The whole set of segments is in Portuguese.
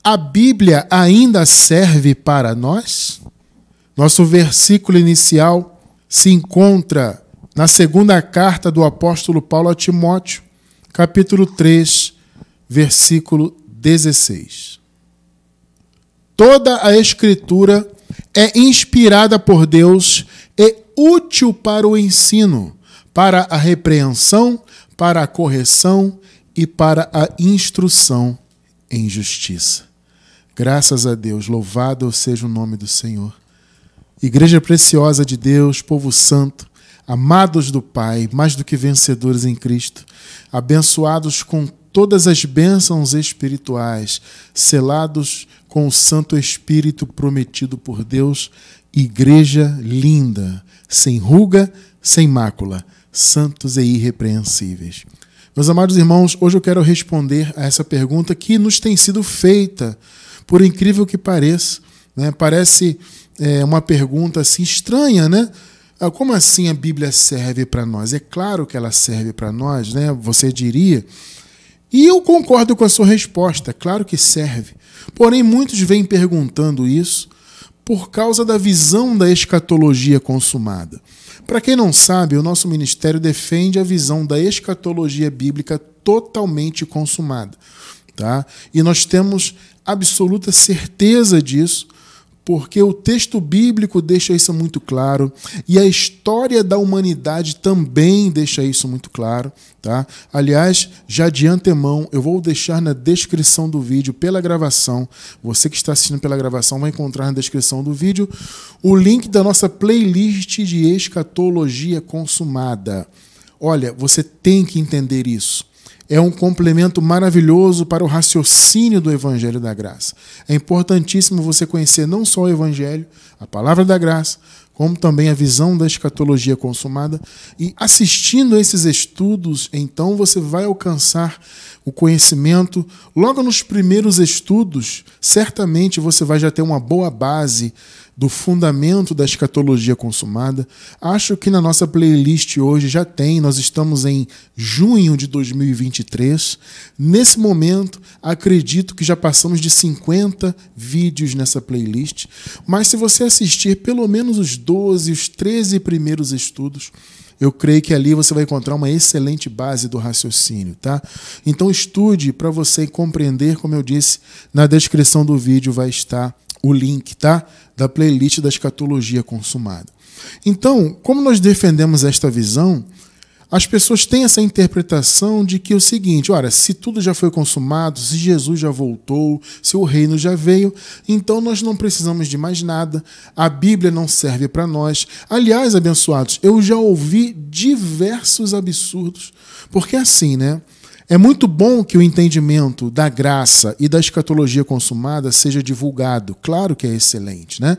a Bíblia ainda serve para nós? Nosso versículo inicial se encontra na segunda carta do apóstolo Paulo a Timóteo, capítulo 3, versículo 16. Toda a Escritura é inspirada por Deus e útil para o ensino, para a repreensão, para a correção e para a instrução em justiça. Graças a Deus, louvado seja o nome do Senhor. Igreja preciosa de Deus, povo santo, amados do Pai, mais do que vencedores em Cristo, abençoados com todas as bênçãos espirituais, selados com o Santo Espírito prometido por Deus, igreja linda, sem ruga, sem mácula, santos e irrepreensíveis. Meus amados irmãos, hoje eu quero responder a essa pergunta que nos tem sido feita, por incrível que pareça, né? Parece uma pergunta assim estranha, né? Como assim a Bíblia serve para nós? É claro que ela serve para nós, né? Você diria. E eu concordo com a sua resposta, claro que serve. Porém, muitos vêm perguntando isso por causa da visão da escatologia consumada. Para quem não sabe, o nosso ministério defende a visão da escatologia bíblica totalmente consumada, tá? E nós temos absoluta certeza disso, porque o texto bíblico deixa isso muito claro e a história da humanidade também deixa isso muito claro, tá? Aliás, já de antemão, eu vou deixar na descrição do vídeo, pela gravação, você que está assistindo pela gravação vai encontrar na descrição do vídeo o link da nossa playlist de escatologia consumada. Olha, você tem que entender isso. É um complemento maravilhoso para o raciocínio do Evangelho da Graça. É importantíssimo você conhecer não só o Evangelho, a palavra da graça, como também a visão da escatologia consumada. E assistindo a esses estudos, então você vai alcançar o conhecimento. Logo nos primeiros estudos, certamente você vai já ter uma boa base do fundamento da escatologia consumada. Acho que na nossa playlist hoje já tem, nós estamos em junho de 2023. Nesse momento, acredito que já passamos de 50 vídeos nessa playlist. Mas se você assistir pelo menos os 12, os 13 primeiros estudos, eu creio que ali você vai encontrar uma excelente base do raciocínio, tá? Então estude para você compreender, como eu disse, na descrição do vídeo vai estar o link, tá? Da playlist da escatologia consumada. Então, como nós defendemos esta visão, as pessoas têm essa interpretação de que é o seguinte, olha, se tudo já foi consumado, se Jesus já voltou, se o reino já veio, então nós não precisamos de mais nada, a Bíblia não serve para nós. Aliás, abençoados, eu já ouvi diversos absurdos, porque assim, né? É muito bom que o entendimento da graça e da escatologia consumada seja divulgado. Claro que é excelente, né?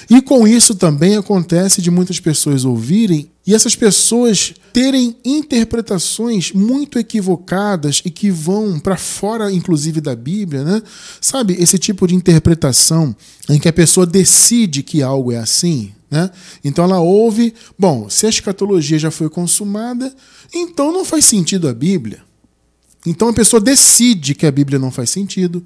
E com isso também acontece de muitas pessoas ouvirem e essas pessoas terem interpretações muito equivocadas e que vão para fora, inclusive, da Bíblia, né? Sabe, esse tipo de interpretação em que a pessoa decide que algo é assim, né? Então ela ouve, bom, se a escatologia já foi consumada, então não faz sentido a Bíblia. Então a pessoa decide que a Bíblia não faz sentido.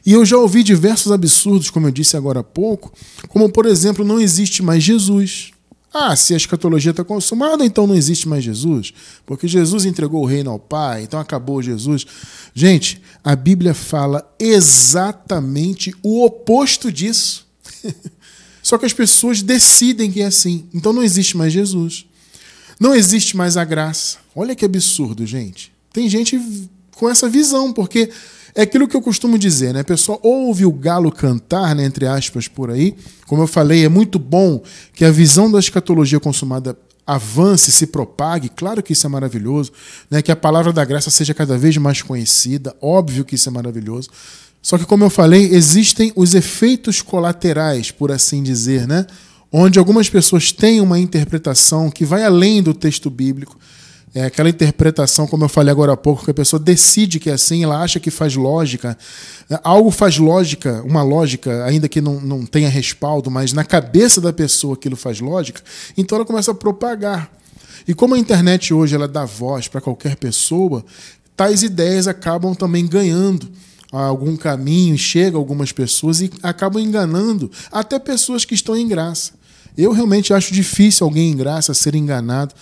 E eu já ouvi diversos absurdos, como eu disse agora há pouco, como, por exemplo, não existe mais Jesus. Ah, se a escatologia está consumada, então não existe mais Jesus, porque Jesus entregou o reino ao Pai, então acabou Jesus. Gente, a Bíblia fala exatamente o oposto disso. Só que as pessoas decidem que é assim. Então não existe mais Jesus. Não existe mais a graça. Olha que absurdo, gente. Tem gente com essa visão, porque é aquilo que eu costumo dizer, né? A pessoa ouve o galo cantar, né, entre aspas, por aí. Como eu falei, é muito bom que a visão da escatologia consumada avance, se propague. Claro que isso é maravilhoso, né? Que a palavra da graça seja cada vez mais conhecida. Óbvio que isso é maravilhoso. Só que, como eu falei, existem os efeitos colaterais, por assim dizer, né? Onde algumas pessoas têm uma interpretação que vai além do texto bíblico. É aquela interpretação, como eu falei agora há pouco, que a pessoa decide que é assim, ela acha que faz lógica. Algo faz lógica, uma lógica, ainda que não tenha respaldo, mas na cabeça da pessoa aquilo faz lógica, então ela começa a propagar. E como a internet hoje ela dá voz para qualquer pessoa, tais ideias acabam também ganhando a algum caminho e chega a algumas pessoas e acabam enganando até pessoas que estão em graça. Eu realmente acho difícil alguém em graça ser enganado,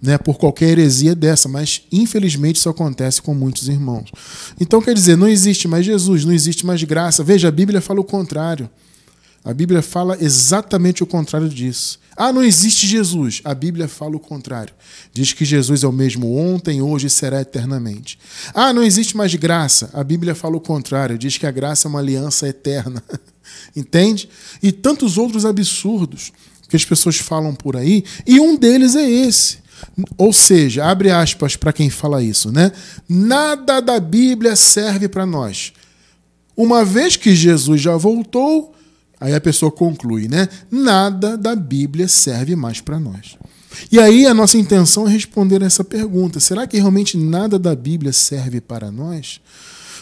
né, por qualquer heresia dessa, mas infelizmente isso acontece com muitos irmãos. Então quer dizer, não existe mais Jesus, não existe mais graça. Veja, a Bíblia fala o contrário. A Bíblia fala exatamente o contrário disso. Ah, não existe Jesus. A Bíblia fala o contrário. Diz que Jesus é o mesmo ontem, hoje e será eternamente. Ah, não existe mais graça. A Bíblia fala o contrário. Diz que a graça é uma aliança eterna. Entende? E tantos outros absurdos que as pessoas falam por aí, e um deles é esse. Ou seja, abre aspas para quem fala isso, né? Nada da Bíblia serve para nós. Uma vez que Jesus já voltou, aí a pessoa conclui, né? Nada da Bíblia serve mais para nós. E aí a nossa intenção é responder essa pergunta. Será que realmente nada da Bíblia serve para nós?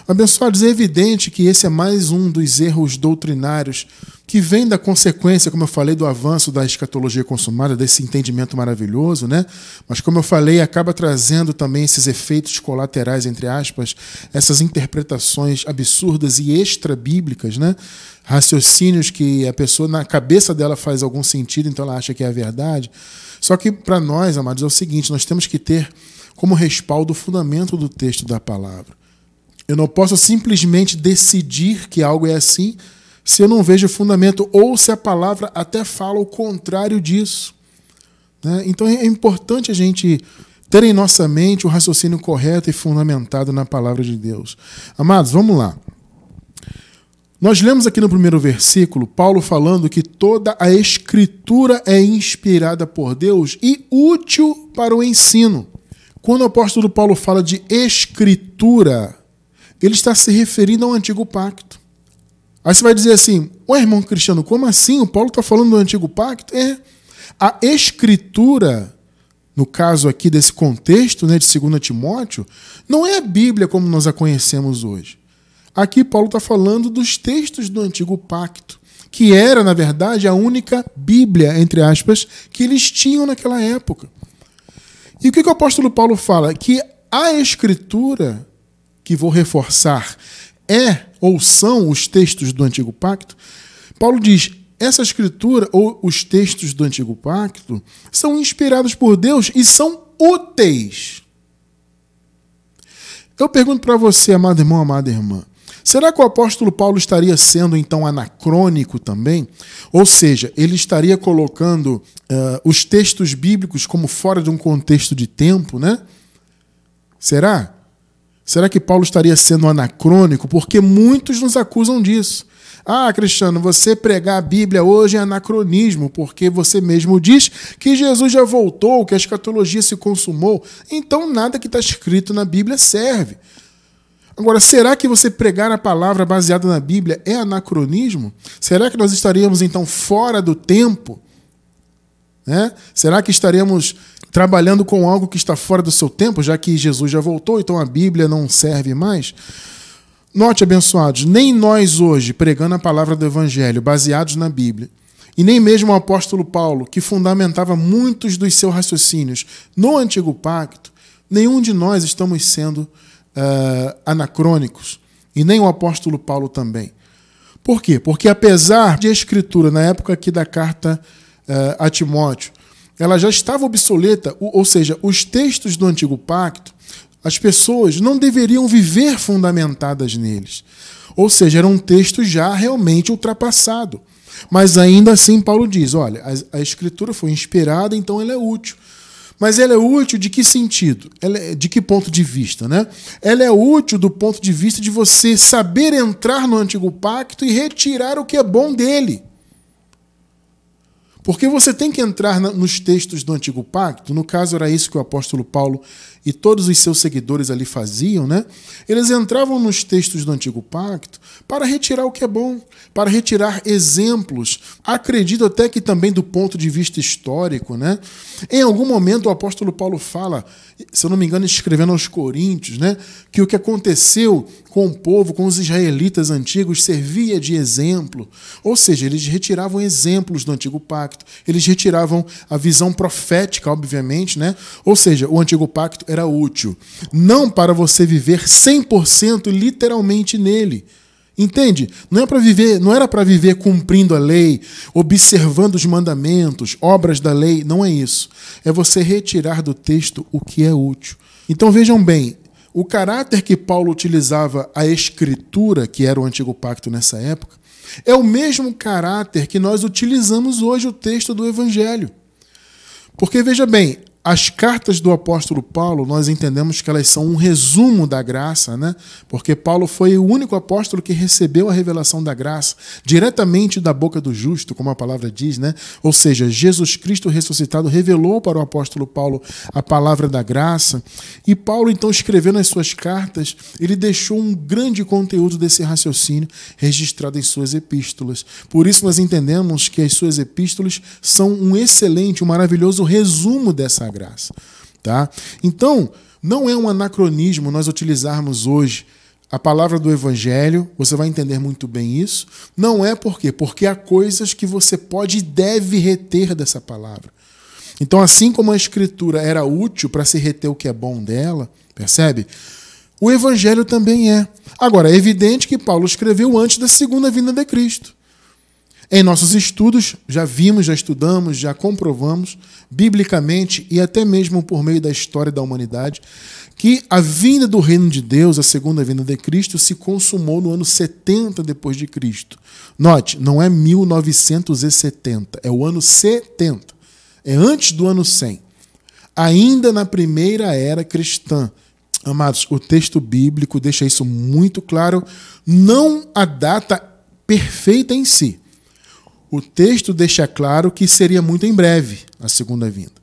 Abençoados, é evidente que esse é mais um dos erros doutrinários que vem da consequência, como eu falei, do avanço da escatologia consumada, desse entendimento maravilhoso, né? Mas, como eu falei, acaba trazendo também esses efeitos colaterais, entre aspas, essas interpretações absurdas e extra-bíblicas, né? Raciocínios que a pessoa, na cabeça dela, faz algum sentido, então ela acha que é a verdade. Só que, para nós, amados, é o seguinte, nós temos que ter como respaldo o fundamento do texto da palavra. Eu não posso simplesmente decidir que algo é assim se eu não vejo o fundamento ou se a palavra até fala o contrário disso, né? Então é importante a gente ter em nossa mente o raciocínio correto e fundamentado na palavra de Deus. Amados, vamos lá. Nós lemos aqui no primeiro versículo Paulo falando que toda a Escritura é inspirada por Deus e útil para o ensino. Quando o apóstolo Paulo fala de Escritura, ele está se referindo ao Antigo Pacto. Aí você vai dizer assim, ué, irmão Cristiano, como assim? O Paulo está falando do Antigo Pacto? É. A Escritura, no caso aqui desse contexto, né, de 2 Timóteo, não é a Bíblia como nós a conhecemos hoje. Aqui Paulo está falando dos textos do Antigo Pacto, que era, na verdade, a única Bíblia, entre aspas, que eles tinham naquela época. E o que o apóstolo Paulo fala? Que a Escritura, que vou reforçar, é ou são os textos do Antigo Pacto. Paulo diz, essa Escritura, ou os textos do Antigo Pacto, são inspirados por Deus e são úteis. Eu pergunto para você, amado irmão, amada irmã, será que o apóstolo Paulo estaria sendo, então, anacrônico também? Ou seja, ele estaria colocando os textos bíblicos como fora de um contexto de tempo, né? Será? Será que Paulo estaria sendo anacrônico? Porque muitos nos acusam disso. Ah, Cristiano, você pregar a Bíblia hoje é anacronismo, porque você mesmo diz que Jesus já voltou, que a escatologia se consumou. Então nada que está escrito na Bíblia serve. Agora, será que você pregar a palavra baseada na Bíblia é anacronismo? Será que nós estaríamos, então, fora do tempo? Né? Será que estaríamos trabalhando com algo que está fora do seu tempo, já que Jesus já voltou, então a Bíblia não serve mais? Note, abençoados, nem nós hoje, pregando a palavra do Evangelho, baseados na Bíblia, e nem mesmo o apóstolo Paulo, que fundamentava muitos dos seus raciocínios no Antigo Pacto, nenhum de nós estamos sendo anacrônicos, e nem o apóstolo Paulo também. Por quê? Porque apesar de a Escritura, na época aqui da carta a Timóteo, ela já estava obsoleta, ou seja, os textos do Antigo Pacto, as pessoas não deveriam viver fundamentadas neles. Ou seja, era um texto já realmente ultrapassado. Mas ainda assim Paulo diz, olha, a Escritura foi inspirada, então ela é útil. Mas ela é útil de que sentido? De que ponto de vista, né? Ela é útil do ponto de vista de você saber entrar no Antigo Pacto e retirar o que é bom dele. Porque você tem que entrar nos textos do Antigo Pacto, no caso era isso que o apóstolo Paulo e todos os seus seguidores ali faziam, né? Eles entravam nos textos do Antigo Pacto para retirar o que é bom, para retirar exemplos. Acredito até que também do ponto de vista histórico, né? Em algum momento o apóstolo Paulo fala, se eu não me engano, escrevendo aos Coríntios, né? Que o que aconteceu com o povo, com os israelitas antigos, servia de exemplo. Ou seja, eles retiravam exemplos do Antigo Pacto pacto, eles retiravam a visão profética, obviamente, né? Ou seja, o antigo pacto era útil, não para você viver 100% literalmente nele. Entende? Não era para viver cumprindo a lei, observando os mandamentos, obras da lei, não é isso. É você retirar do texto o que é útil. Então vejam bem, o caráter que Paulo utilizava a escritura, que era o antigo pacto nessa época, é o mesmo caráter que nós utilizamos hoje o texto do Evangelho. Porque veja bem, as cartas do apóstolo Paulo, nós entendemos que elas são um resumo da graça, né? Porque Paulo foi o único apóstolo que recebeu a revelação da graça diretamente da boca do justo, como a palavra diz, né? Ou seja, Jesus Cristo ressuscitado revelou para o apóstolo Paulo a palavra da graça. E Paulo, então, escrevendo as suas cartas, ele deixou um grande conteúdo desse raciocínio registrado em suas epístolas. Por isso nós entendemos que as suas epístolas são um excelente, um maravilhoso resumo dessa graça, tá? Então, não é um anacronismo nós utilizarmos hoje a palavra do Evangelho, você vai entender muito bem isso. Não é por quê? Porque há coisas que você pode e deve reter dessa palavra. Então, assim como a Escritura era útil para se reter o que é bom dela, percebe? O Evangelho também é. Agora, é evidente que Paulo escreveu antes da segunda vinda de Cristo. Em nossos estudos, já vimos, já estudamos, já comprovamos, biblicamente e até mesmo por meio da história da humanidade, que a vinda do reino de Deus, a segunda vinda de Cristo, se consumou no ano 70 depois de Cristo. Note, não é 1970, é o ano 70. É antes do ano 100. Ainda na primeira era cristã. Amados, o texto bíblico deixa isso muito claro, não a data perfeita em si. O texto deixa claro que seria muito em breve a segunda vinda.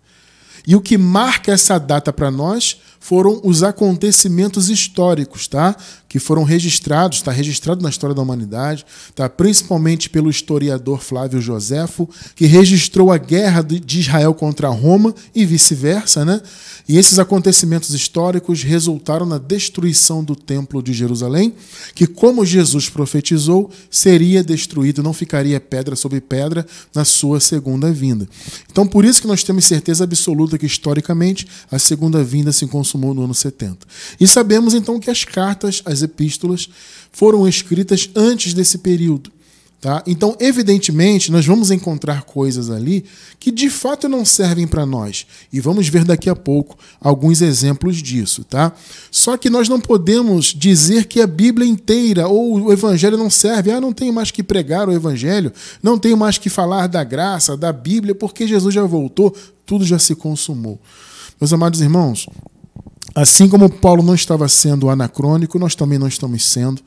E o que marca essa data para nós foram os acontecimentos históricos, tá? Que foram registrados, está registrado na história da humanidade, tá? Principalmente pelo historiador Flávio Joséfo, que registrou a guerra de Israel contra Roma e vice-versa, né? E esses acontecimentos históricos resultaram na destruição do Templo de Jerusalém, que, como Jesus profetizou, seria destruído, não ficaria pedra sobre pedra na sua segunda vinda. Então, por isso que nós temos certeza absoluta que, historicamente, a segunda vinda se consumou no ano 70. E sabemos, então, que as cartas, as epístolas, foram escritas antes desse período. Tá? Então, evidentemente, nós vamos encontrar coisas ali que de fato não servem para nós. E vamos ver daqui a pouco alguns exemplos disso. Tá? Só que nós não podemos dizer que a Bíblia inteira ou o Evangelho não serve. Não tenho mais que pregar o Evangelho, não tenho mais que falar da graça, da Bíblia, porque Jesus já voltou, tudo já se consumou. Meus amados irmãos, assim como Paulo não estava sendo anacrônico, nós também não estamos sendo.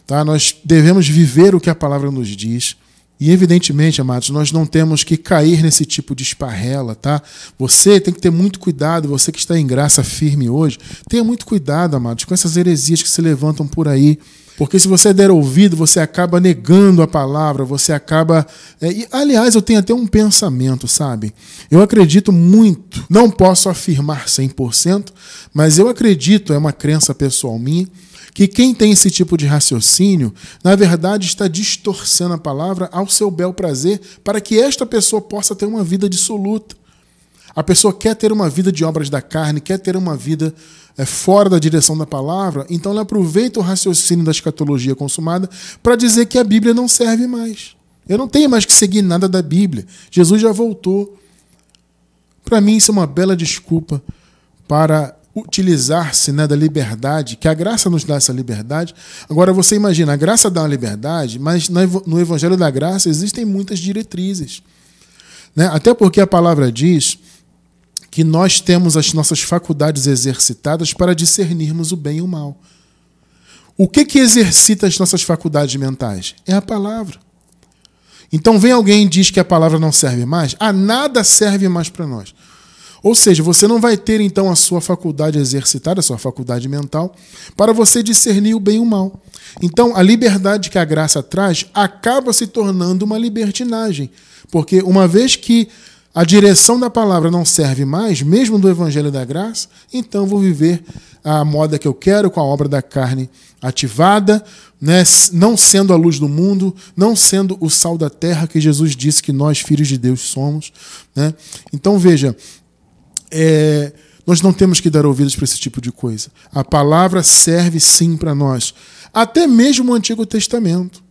Tá? Nós devemos viver o que a palavra nos diz. E, evidentemente, amados, nós não temos que cair nesse tipo de esparrela. Tá? Você tem que ter muito cuidado, você que está em graça firme hoje, tenha muito cuidado, amados, com essas heresias que se levantam por aí. Porque se você der ouvido, você acaba negando a palavra, você acaba... aliás, eu tenho até um pensamento, sabe? Eu acredito muito, não posso afirmar 100%, mas eu acredito, é uma crença pessoal minha, que quem tem esse tipo de raciocínio, na verdade, está distorcendo a palavra ao seu bel prazer para que esta pessoa possa ter uma vida dissoluta. A pessoa quer ter uma vida de obras da carne, quer ter uma vida fora da direção da palavra, então ela aproveita o raciocínio da escatologia consumada para dizer que a Bíblia não serve mais. Eu não tenho mais que seguir nada da Bíblia. Jesus já voltou. Para mim, isso é uma bela desculpa para utilizar-se, né, da liberdade, que a graça nos dá essa liberdade. Agora você imagina, a graça dá uma liberdade, mas no Evangelho da Graça existem muitas diretrizes. Né? Até porque a palavra diz que nós temos as nossas faculdades exercitadas para discernirmos o bem e o mal. O que exercita as nossas faculdades mentais? É a palavra. Então vem alguém e diz que a palavra não serve mais, nada serve mais para nós. Ou seja, você não vai ter então a sua faculdade exercitada, a sua faculdade mental, para você discernir o bem e o mal. Então, a liberdade que a graça traz acaba se tornando uma libertinagem. Porque uma vez que a direção da palavra não serve mais, mesmo do Evangelho da Graça, então vou viver a moda que eu quero, com a obra da carne ativada, né, não sendo a luz do mundo, não sendo o sal da terra que Jesus disse que nós, filhos de Deus, somos. Né? Então, veja, nós não temos que dar ouvidos para esse tipo de coisa. A palavra serve sim para nós. Até mesmo o Antigo Testamento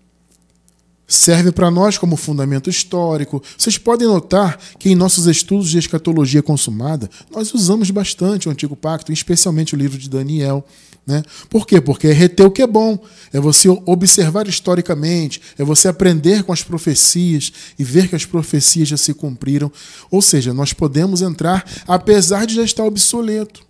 serve para nós como fundamento histórico. Vocês podem notar que em nossos estudos de escatologia consumada, nós usamos bastante o Antigo Pacto, especialmente o livro de Daniel. Né? Por quê? Porque é reter o que é bom, é você observar historicamente, é você aprender com as profecias e ver que as profecias já se cumpriram. Ou seja, nós podemos entrar apesar de já estar obsoleto.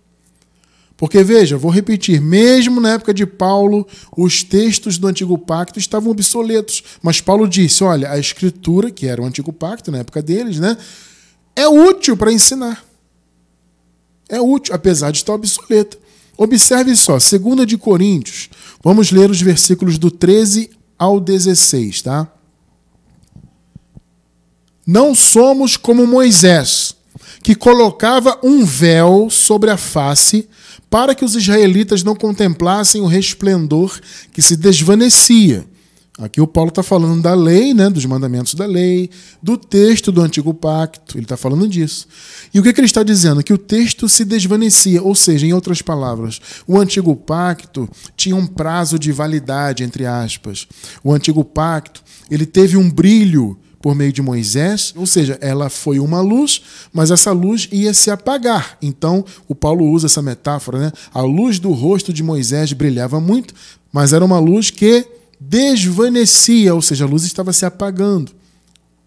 Porque, veja, vou repetir, mesmo na época de Paulo, os textos do Antigo Pacto estavam obsoletos. Mas Paulo disse, olha, a Escritura, que era o Antigo Pacto na época deles, né, é útil para ensinar. É útil, apesar de estar obsoleta. Observe só, 2 de Coríntios, vamos ler os versículos do 13 ao 16, tá? Não somos como Moisés, que colocava um véu sobre a face para que os israelitas não contemplassem o resplendor que se desvanecia. Aqui o Paulo está falando da lei, né, dos mandamentos da lei, do texto do Antigo Pacto, ele está falando disso. E o que ele está dizendo? Que o texto se desvanecia, ou seja, em outras palavras, o Antigo Pacto tinha um prazo de validade, entre aspas. O Antigo Pacto, ele teve um brilho por meio de Moisés, ou seja, ela foi uma luz, mas essa luz ia se apagar. Então, o Paulo usa essa metáfora, né? A luz do rosto de Moisés brilhava muito, mas era uma luz que desvanecia, ou seja, a luz estava se apagando.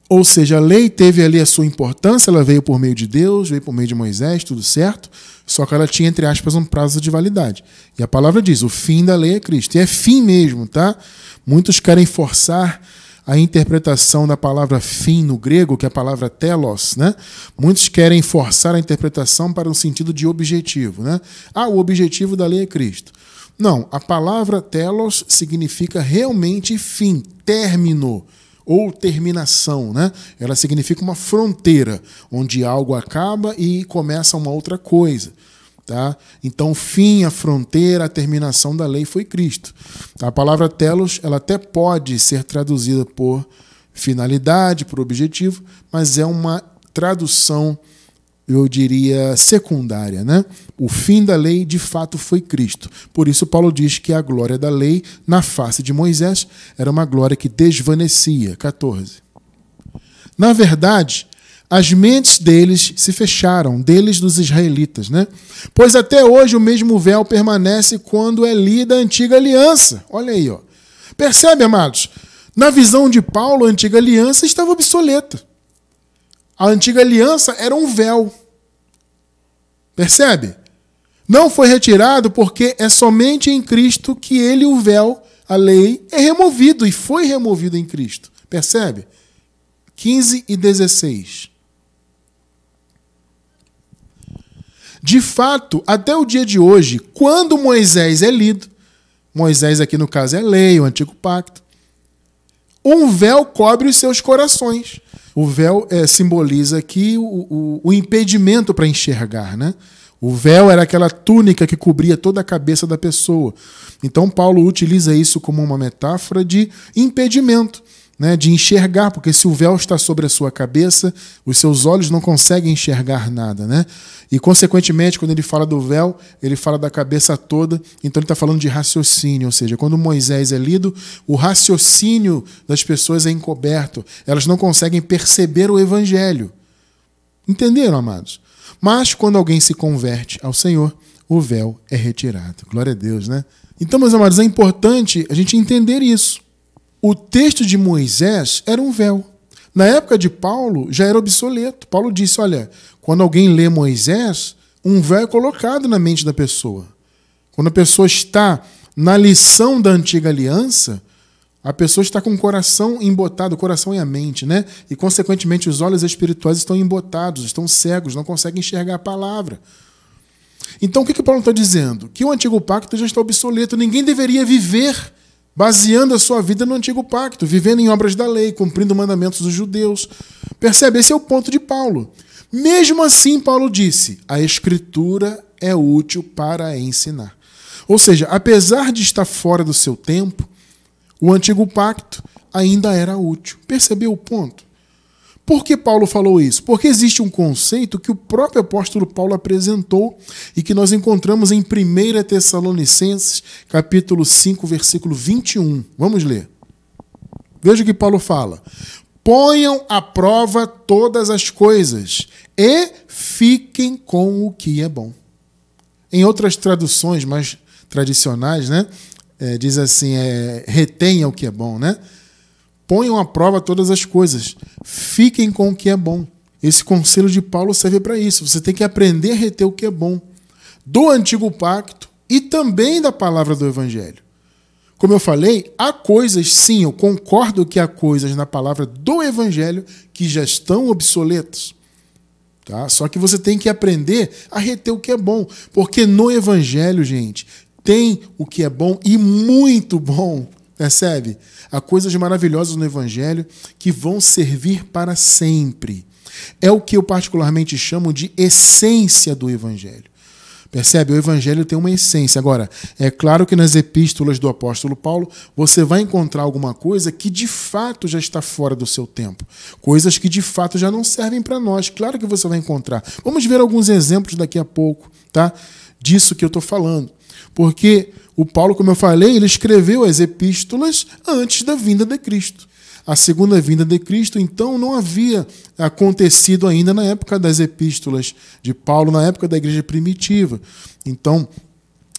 Ou seja, a lei teve ali a sua importância, ela veio por meio de Deus, veio por meio de Moisés, tudo certo, só que ela tinha, entre aspas, um prazo de validade. E a palavra diz, o fim da lei é Cristo. E é fim mesmo, tá? Muitos querem forçar a interpretação da palavra fim no grego, que é a palavra telos, né? Muitos querem forçar a interpretação para um sentido de objetivo, né? O objetivo da lei é Cristo. Não, a palavra telos significa realmente fim, término ou terminação, né? Ela significa uma fronteira, onde algo acaba e começa uma outra coisa. Tá? Então, o fim, a fronteira, a terminação da lei foi Cristo. A palavra telos, ela até pode ser traduzida por finalidade, por objetivo, mas é uma tradução, eu diria, secundária. Né? O fim da lei, de fato, foi Cristo. Por isso, Paulo diz que a glória da lei, na face de Moisés, era uma glória que desvanecia. 14. Na verdade, as mentes deles se fecharam, deles dos israelitas, né? Pois até hoje o mesmo véu permanece quando é lida a antiga aliança. Olha aí, ó. Percebe, amados? Na visão de Paulo, a antiga aliança estava obsoleta. A antiga aliança era um véu. Percebe? Não foi retirado porque é somente em Cristo que ele, o véu, a lei, é removido e foi removido em Cristo. Percebe? 15 e 16. De fato, até o dia de hoje, quando Moisés é lido, Moisés aqui no caso é lei, o Antigo Pacto, um véu cobre os seus corações. O véu simboliza aqui o impedimento para enxergar, né? O véu era aquela túnica que cobria toda a cabeça da pessoa. Então Paulo utiliza isso como uma metáfora de impedimento, né, de enxergar, porque se o véu está sobre a sua cabeça, os seus olhos não conseguem enxergar nada, né? E, consequentemente, quando ele fala do véu, ele fala da cabeça toda, então ele está falando de raciocínio, ou seja, quando Moisés é lido, o raciocínio das pessoas é encoberto, elas não conseguem perceber o evangelho. Entenderam, amados? Mas, quando alguém se converte ao Senhor, o véu é retirado. Glória a Deus, né? Então, meus amados, é importante a gente entender isso. O texto de Moisés era um véu. Na época de Paulo, já era obsoleto. Paulo disse, olha, quando alguém lê Moisés, um véu é colocado na mente da pessoa. Quando a pessoa está na lição da antiga aliança, a pessoa está com o coração embotado, o coração e a mente, né? E, consequentemente, os olhos espirituais estão embotados, estão cegos, não conseguem enxergar a palavra. Então, o que Paulo está dizendo? Que o Antigo Pacto já está obsoleto. Ninguém deveria viver baseando a sua vida no Antigo Pacto, vivendo em obras da lei, cumprindo mandamentos dos judeus. Percebe? Esse é o ponto de Paulo. Mesmo assim, Paulo disse, a Escritura é útil para ensinar. Ou seja, apesar de estar fora do seu tempo, O antigo pacto ainda era útil. Percebeu o ponto? Por que Paulo falou isso? Porque existe um conceito que o próprio apóstolo Paulo apresentou e que nós encontramos em 1 Tessalonicenses, capítulo 5, versículo 21. Vamos ler. Veja o que Paulo fala. Ponham à prova todas as coisas e fiquem com o que é bom. Em outras traduções mais tradicionais, né, diz assim, retenha o que é bom, né? Ponham à prova todas as coisas. Fiquem com o que é bom. Esse conselho de Paulo serve para isso. Você tem que aprender a reter o que é bom. Do antigo pacto e também da palavra do evangelho. Como eu falei, há coisas, sim, eu concordo que há coisas na palavra do evangelho que já estão obsoletas. Tá? Só que você tem que aprender a reter o que é bom. Porque no evangelho, gente, tem o que é bom e muito bom. Percebe? Há coisas maravilhosas no Evangelho que vão servir para sempre. É o que eu particularmente chamo de essência do Evangelho. Percebe? O Evangelho tem uma essência. Agora, é claro que nas epístolas do apóstolo Paulo, você vai encontrar alguma coisa que de fato já está fora do seu tempo. Coisas que de fato já não servem para nós. Claro que você vai encontrar. Vamos ver alguns exemplos daqui a pouco, tá? Disso que eu estou falando. Porque o Paulo, como eu falei, ele escreveu as epístolas antes da vinda de Cristo. A segunda vinda de Cristo, então, não havia acontecido ainda na época das epístolas de Paulo, na época da igreja primitiva. Então,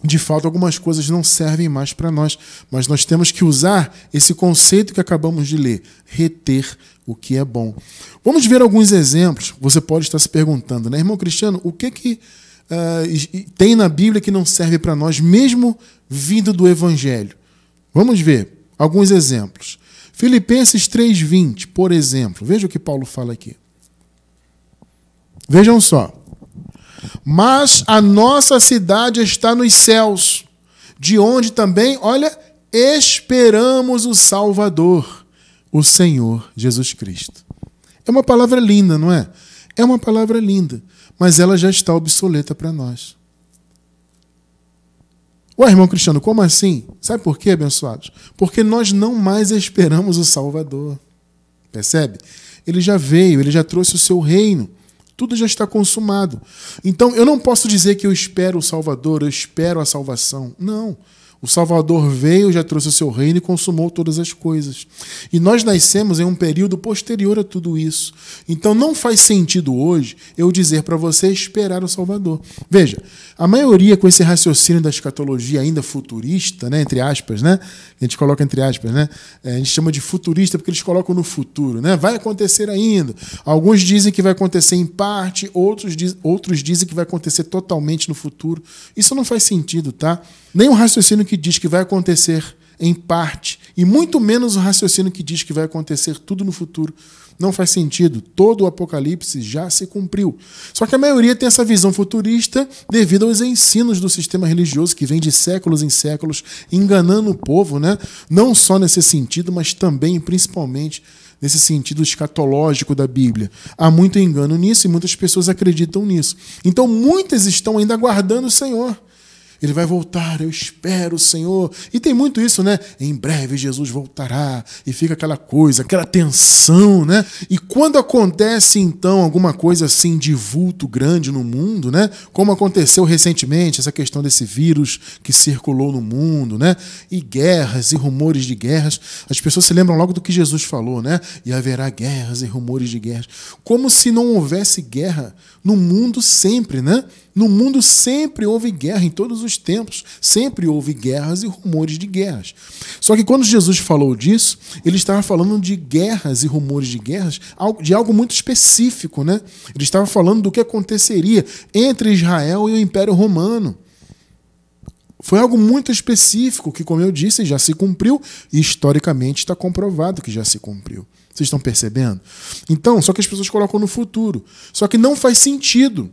de fato, algumas coisas não servem mais para nós, mas nós temos que usar esse conceito que acabamos de ler, reter o que é bom. Vamos ver alguns exemplos. Você pode estar se perguntando, né, irmão Cristiano, o que tem na Bíblia que não serve para nós, mesmo vindo do Evangelho? Vamos ver alguns exemplos. Filipenses 3:20, por exemplo. Veja o que Paulo fala aqui. Vejam só. Mas a nossa cidade está nos céus, de onde também, olha, esperamos o Salvador, o Senhor Jesus Cristo. É uma palavra linda, não é? É uma palavra linda, mas ela já está obsoleta para nós. Ué, irmão Cristiano, como assim? Sabe por quê, abençoados? Porque nós não mais esperamos o Salvador. Percebe? Ele já veio, ele já trouxe o seu reino. Tudo já está consumado. Então, eu não posso dizer que eu espero o Salvador, eu espero a salvação. Não. O Salvador veio, já trouxe o seu reino e consumou todas as coisas. E nós nascemos em um período posterior a tudo isso. Então não faz sentido hoje eu dizer para você esperar o Salvador. Veja, a maioria com esse raciocínio da escatologia ainda futurista, né, entre aspas, né? A gente coloca entre aspas, né? A gente chama de futurista porque eles colocam no futuro, né? Vai acontecer ainda. Alguns dizem que vai acontecer em parte, outros dizem que vai acontecer totalmente no futuro. Isso não faz sentido, tá? Nem o raciocínio que diz que vai acontecer em parte, e muito menos o raciocínio que diz que vai acontecer tudo no futuro. Não faz sentido. Todo o Apocalipse já se cumpriu. Só que a maioria tem essa visão futurista devido aos ensinos do sistema religioso que vem de séculos em séculos, enganando o povo, né? Não só nesse sentido, mas também, principalmente, nesse sentido escatológico da Bíblia. Há muito engano nisso e muitas pessoas acreditam nisso. Então, muitas estão ainda aguardando o Senhor. Ele vai voltar, eu espero o Senhor. E tem muito isso, né? Em breve Jesus voltará. E fica aquela coisa, aquela tensão, né? E quando acontece, então, alguma coisa assim de vulto grande no mundo, né? Como aconteceu recentemente, essa questão desse vírus que circulou no mundo, né? E guerras e rumores de guerras. As pessoas se lembram logo do que Jesus falou, né? E haverá guerras e rumores de guerras. Como se não houvesse guerra no mundo sempre, né? No mundo sempre houve guerra, em todos os tempos. Sempre houve guerras e rumores de guerras. Só que quando Jesus falou disso, ele estava falando de guerras e rumores de guerras, de algo muito específico, né? Ele estava falando do que aconteceria entre Israel e o Império Romano. Foi algo muito específico que, como eu disse, já se cumpriu e historicamente está comprovado que já se cumpriu. Vocês estão percebendo? Então, só que as pessoas colocam no futuro. Só que não faz sentido.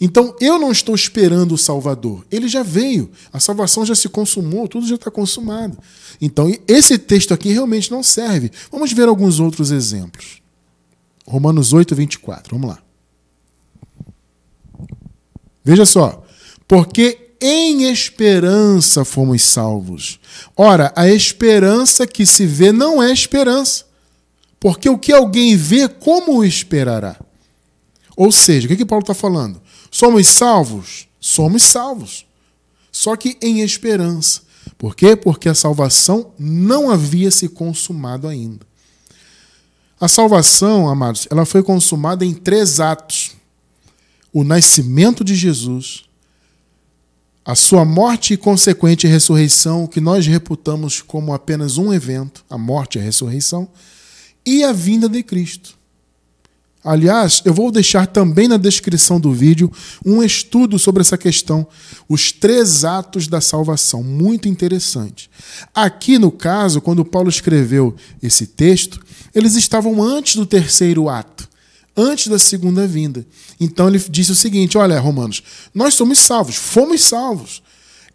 Então, eu não estou esperando o Salvador. Ele já veio. A salvação já se consumou, tudo já está consumado. Então, esse texto aqui realmente não serve. Vamos ver alguns outros exemplos. Romanos 8:24. Vamos lá. Veja só. Porque em esperança fomos salvos. Ora, a esperança que se vê não é esperança, porque o que alguém vê, como o esperará? Ou seja, o que Paulo está falando? Somos salvos? Somos salvos. Só que em esperança. Por quê? Porque a salvação não havia se consumado ainda. A salvação, amados, ela foi consumada em 3 atos. O nascimento de Jesus, a sua morte e consequente ressurreição, que nós reputamos como apenas um evento, a morte e a ressurreição, e a vinda de Cristo. Aliás, eu vou deixar também na descrição do vídeo um estudo sobre essa questão, os 3 atos da salvação, muito interessante. Aqui, no caso, quando Paulo escreveu esse texto, eles estavam antes do 3º ato, antes da segunda vinda. Então ele disse o seguinte: olha, Romanos, nós somos salvos, fomos salvos.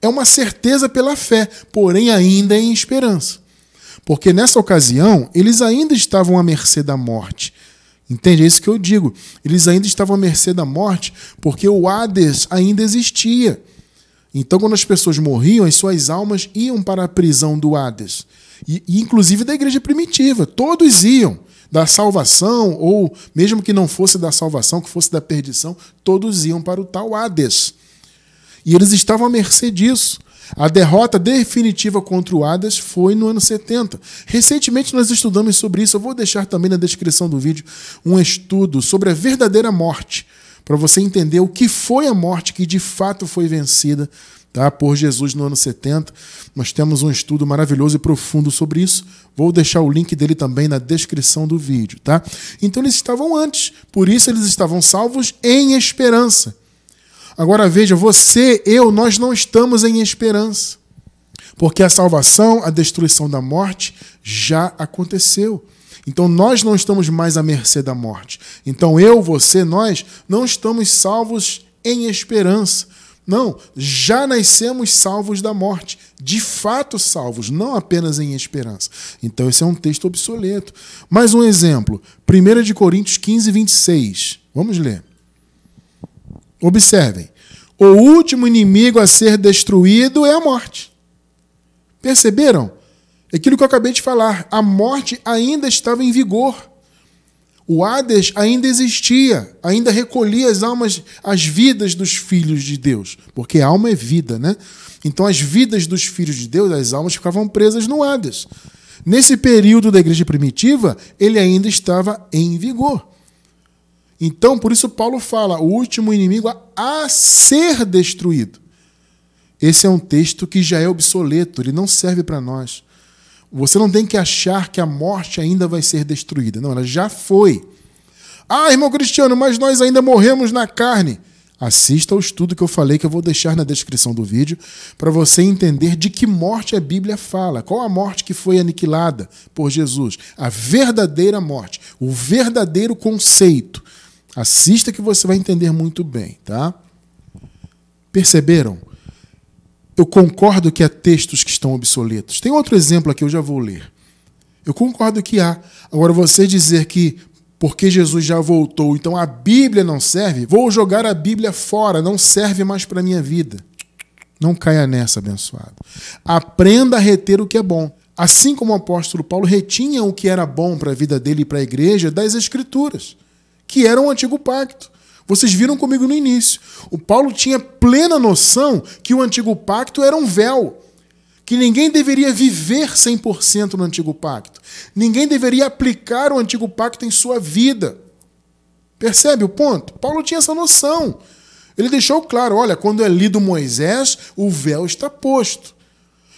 É uma certeza pela fé, porém ainda em esperança. Porque nessa ocasião, eles ainda estavam à mercê da morte. Entende? É isso que eu digo. Eles ainda estavam à mercê da morte porque o Hades ainda existia. Então, quando as pessoas morriam, as suas almas iam para a prisão do Hades. E inclusive da igreja primitiva. Todos iam. Da salvação, ou mesmo que não fosse da salvação, que fosse da perdição, todos iam para o tal Hades. E eles estavam à mercê disso. A derrota definitiva contra o Hades foi no ano 70. Recentemente nós estudamos sobre isso. Eu vou deixar também na descrição do vídeo um estudo sobre a verdadeira morte, para você entender o que foi a morte que de fato foi vencida, tá, por Jesus no ano 70. Nós temos um estudo maravilhoso e profundo sobre isso. Vou deixar o link dele também na descrição do vídeo. Tá? Então eles estavam antes, por isso eles estavam salvos em esperança. Agora veja, você, eu, nós não estamos em esperança. Porque a salvação, a destruição da morte já aconteceu. Então nós não estamos mais à mercê da morte. Então eu, você, nós não estamos salvos em esperança. Não, já nascemos salvos da morte. De fato salvos, não apenas em esperança. Então esse é um texto obsoleto. Mais um exemplo, 1 Coríntios 15, 26. Vamos ler. Observem, o último inimigo a ser destruído é a morte. Perceberam? Aquilo que eu acabei de falar, a morte ainda estava em vigor. O Hades ainda existia, ainda recolhia as almas, as vidas dos filhos de Deus, porque alma é vida, né? Então as vidas dos filhos de Deus, as almas ficavam presas no Hades. Nesse período da igreja primitiva, ele ainda estava em vigor. Então, por isso Paulo fala, o último inimigo a ser destruído. Esse é um texto que já é obsoleto, ele não serve para nós. Você não tem que achar que a morte ainda vai ser destruída. Não, ela já foi. Ah, irmão Cristiano, mas nós ainda morremos na carne. Assista ao estudo que eu falei, que eu vou deixar na descrição do vídeo, para você entender de que morte a Bíblia fala. Qual a morte que foi aniquilada por Jesus? A verdadeira morte, o verdadeiro conceito. Assista que você vai entender muito bem, tá? Perceberam? Eu concordo que há textos que estão obsoletos. Tem outro exemplo aqui, eu já vou ler. Eu concordo que há. Agora, você dizer que porque Jesus já voltou, então a Bíblia não serve, vou jogar a Bíblia fora, não serve mais para a minha vida. Não caia nessa, abençoado. Aprenda a reter o que é bom. Assim como o apóstolo Paulo retinha o que era bom para a vida dele e para a igreja das Escrituras, que era o Antigo Pacto. Vocês viram comigo no início. O Paulo tinha plena noção que o Antigo Pacto era um véu, que ninguém deveria viver 100% no Antigo Pacto. Ninguém deveria aplicar o Antigo Pacto em sua vida. Percebe o ponto? Paulo tinha essa noção. Ele deixou claro, olha, quando é lido Moisés, o véu está posto.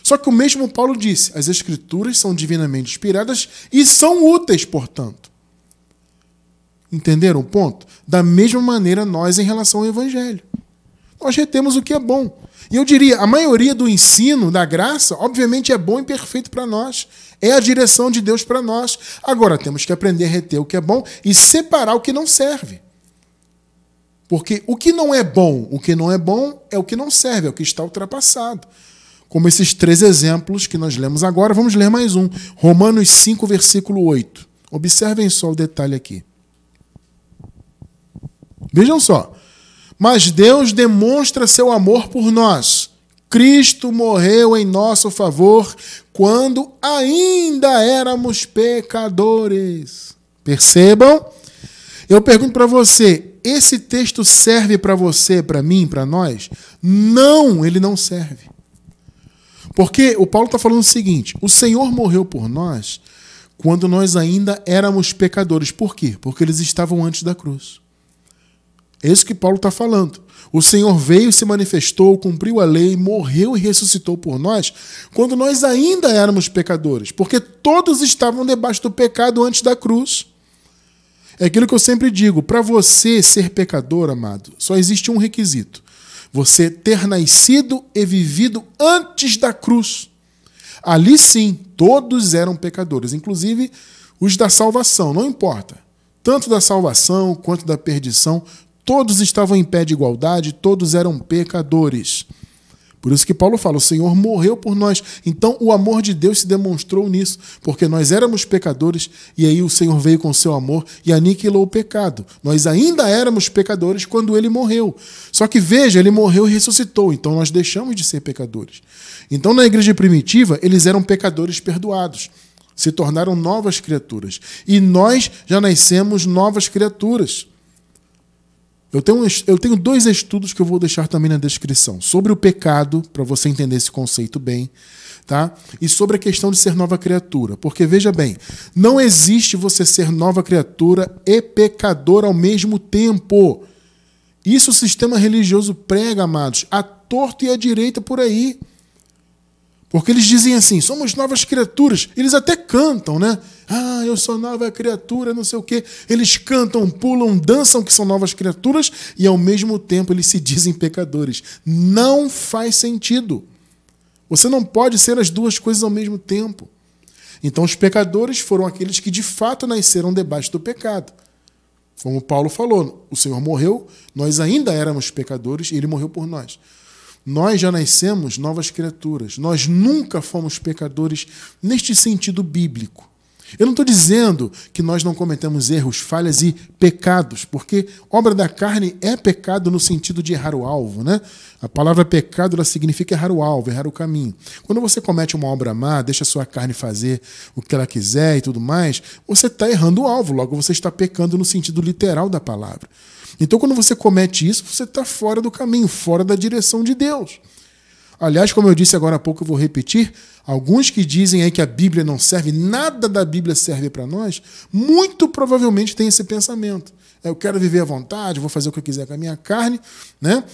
Só que o mesmo Paulo disse, as Escrituras são divinamente inspiradas e são úteis, portanto. Entenderam o ponto? Da mesma maneira nós em relação ao Evangelho. Nós retemos o que é bom. E eu diria, a maioria do ensino da graça, obviamente é bom e perfeito para nós. É a direção de Deus para nós. Agora temos que aprender a reter o que é bom e separar o que não serve. Porque o que não é bom é o que não serve, é o que está ultrapassado. Como esses 3 exemplos que nós lemos agora, vamos ler mais um. Romanos 5, versículo 8. Observem só o detalhe aqui. Vejam só. Mas Deus demonstra seu amor por nós. Cristo morreu em nosso favor quando ainda éramos pecadores. Percebam? Eu pergunto para você, esse texto serve para você, para mim, para nós? Não, ele não serve. Porque o Paulo está falando o seguinte, o Senhor morreu por nós quando nós ainda éramos pecadores. Por quê? Porque eles estavam antes da cruz. É isso que Paulo está falando. O Senhor veio, se manifestou, cumpriu a lei, morreu e ressuscitou por nós quando nós ainda éramos pecadores. Porque todos estavam debaixo do pecado antes da cruz. É aquilo que eu sempre digo, para você ser pecador, amado, só existe um requisito. Você ter nascido e vivido antes da cruz. Ali sim, todos eram pecadores, inclusive os da salvação, não importa. Tanto da salvação quanto da perdição, todos estavam em pé de igualdade, todos eram pecadores. Por isso que Paulo fala, o Senhor morreu por nós. Então o amor de Deus se demonstrou nisso, porque nós éramos pecadores e aí o Senhor veio com seu amor e aniquilou o pecado. Nós ainda éramos pecadores quando ele morreu. Só que veja, ele morreu e ressuscitou, então nós deixamos de ser pecadores. Então na igreja primitiva, eles eram pecadores perdoados, se tornaram novas criaturas. E nós já nascemos novas criaturas. Eu tenho 2 estudos que eu vou deixar também na descrição. Sobre o pecado, para você entender esse conceito bem, tá? E sobre a questão de ser nova criatura. Porque, veja bem, não existe você ser nova criatura e pecador ao mesmo tempo. Isso o sistema religioso prega, amados, à torto e à direita por aí. Porque eles dizem assim, somos novas criaturas. Eles até cantam, né? Ah, eu sou nova criatura, não sei o quê. Eles cantam, pulam, dançam que são novas criaturas e ao mesmo tempo eles se dizem pecadores. Não faz sentido. Você não pode ser as duas coisas ao mesmo tempo. Então os pecadores foram aqueles que de fato nasceram debaixo do pecado. Como Paulo falou, o Senhor morreu, nós ainda éramos pecadores e ele morreu por nós. Nós já nascemos novas criaturas. Nós nunca fomos pecadores neste sentido bíblico. Eu não estou dizendo que nós não cometemos erros, falhas e pecados, porque obra da carne é pecado no sentido de errar o alvo, né? A palavra pecado ela significa errar o alvo, errar o caminho. Quando você comete uma obra má, deixa a sua carne fazer o que ela quiser e tudo mais, você está errando o alvo, logo você está pecando no sentido literal da palavra. Então, quando você comete isso, você está fora do caminho, fora da direção de Deus. Aliás, como eu disse agora há pouco, eu vou repetir, alguns que dizem aí que a Bíblia não serve, nada da Bíblia serve para nós, muito provavelmente tem esse pensamento. Eu quero viver à vontade, vou fazer o que eu quiser com a minha carne, né?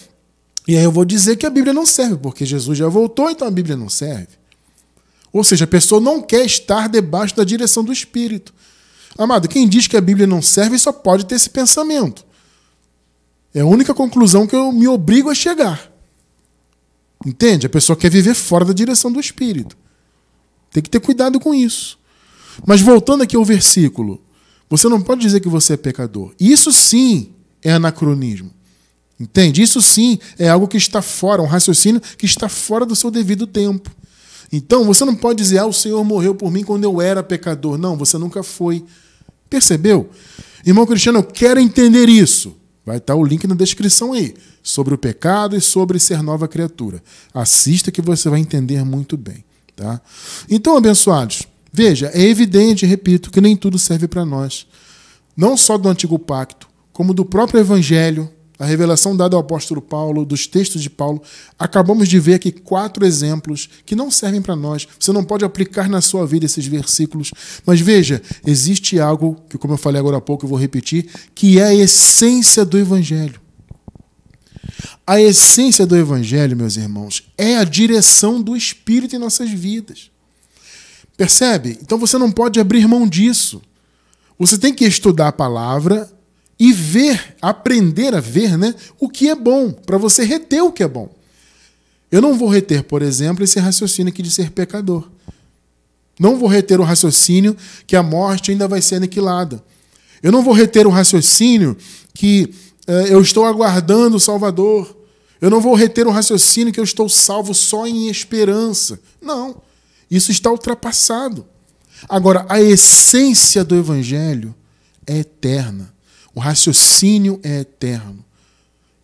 E aí eu vou dizer que a Bíblia não serve, porque Jesus já voltou, então a Bíblia não serve. Ou seja, a pessoa não quer estar debaixo da direção do Espírito. Amado, quem diz que a Bíblia não serve só pode ter esse pensamento. É a única conclusão que eu me obrigo a chegar. Entende? A pessoa quer viver fora da direção do Espírito. Tem que ter cuidado com isso. Mas voltando aqui ao versículo, você não pode dizer que você é pecador. Isso sim é anacronismo. Entende? Isso sim é algo que está fora, um raciocínio que está fora do seu devido tempo. Então, você não pode dizer, o Senhor morreu por mim quando eu era pecador. Não, você nunca foi. Percebeu? Irmão Cristiano, eu quero entender isso. Vai estar o link na descrição aí, sobre o pecado e sobre ser nova criatura. Assista que você vai entender muito bem. Tá? Então, abençoados, veja, é evidente, repito, que nem tudo serve para nós. Não só do Antigo Pacto, como do próprio Evangelho, a revelação dada ao apóstolo Paulo, dos textos de Paulo. Acabamos de ver aqui 4 exemplos que não servem para nós. Você não pode aplicar na sua vida esses versículos. Mas veja, existe algo que, como eu falei agora há pouco, eu vou repetir, que é a essência do Evangelho. A essência do Evangelho, meus irmãos, é a direção do Espírito em nossas vidas. Percebe? Então você não pode abrir mão disso. Você tem que estudar a palavra e ver, aprender a ver, né, o que é bom, para você reter o que é bom. Eu não vou reter, por exemplo, esse raciocínio aqui de ser pecador. Não vou reter o raciocínio que a morte ainda vai ser aniquilada. Eu não vou reter o raciocínio que eu estou aguardando o Salvador. Eu não vou reter o raciocínio que eu estou salvo só em esperança. Não, isso está ultrapassado. Agora, a essência do Evangelho é eterna. O raciocínio é eterno.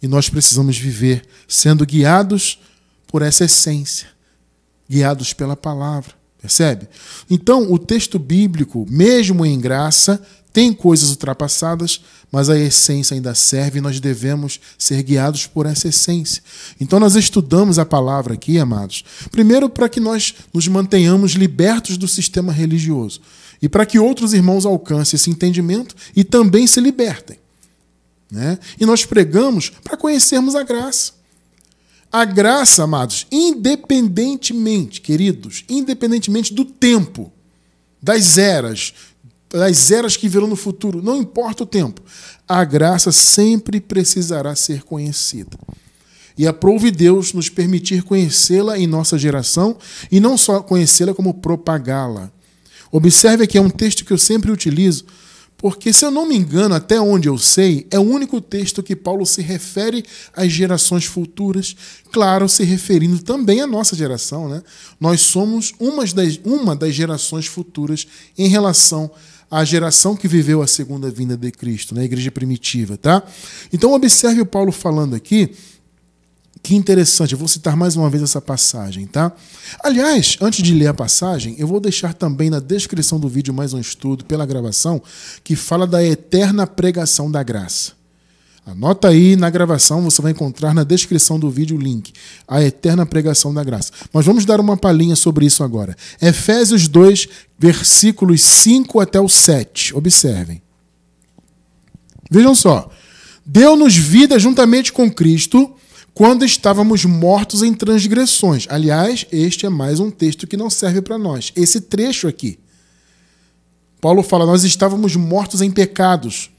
E nós precisamos viver sendo guiados por essa essência, guiados pela palavra, percebe? Então, o texto bíblico, mesmo em graça, tem coisas ultrapassadas, mas a essência ainda serve e nós devemos ser guiados por essa essência. Então, nós estudamos a palavra aqui, amados, primeiro para que nós nos mantenhamos libertos do sistema religioso e para que outros irmãos alcancem esse entendimento e também se libertem, né? E nós pregamos para conhecermos a graça. A graça, amados, independentemente, queridos, independentemente do tempo, das eras que virão no futuro, não importa o tempo, a graça sempre precisará ser conhecida. E aprove Deus nos permitir conhecê-la em nossa geração e não só conhecê-la, como propagá-la. Observe que é um texto que eu sempre utilizo, porque, se eu não me engano, até onde eu sei, é o único texto que Paulo se refere às gerações futuras, claro, se referindo também à nossa geração, né? Nós somos uma das gerações futuras em relação à geração que viveu a segunda vinda de Cristo, na igreja primitiva, tá? Então, observe o Paulo falando aqui. Que interessante, eu vou citar mais uma vez essa passagem, tá? Aliás, antes de ler a passagem, eu vou deixar também na descrição do vídeo mais um estudo pela gravação que fala da eterna pregação da graça. Anota aí na gravação, você vai encontrar na descrição do vídeo o link, a eterna pregação da graça. Mas vamos dar uma palhinha sobre isso agora. Efésios 2, versículos 5 até o 7. Observem. Vejam só. Deu-nos vida juntamente com Cristo quando estávamos mortos em transgressões. Aliás, este é mais um texto que não serve para nós. Esse trecho aqui. Paulo fala, nós estávamos mortos em pecados.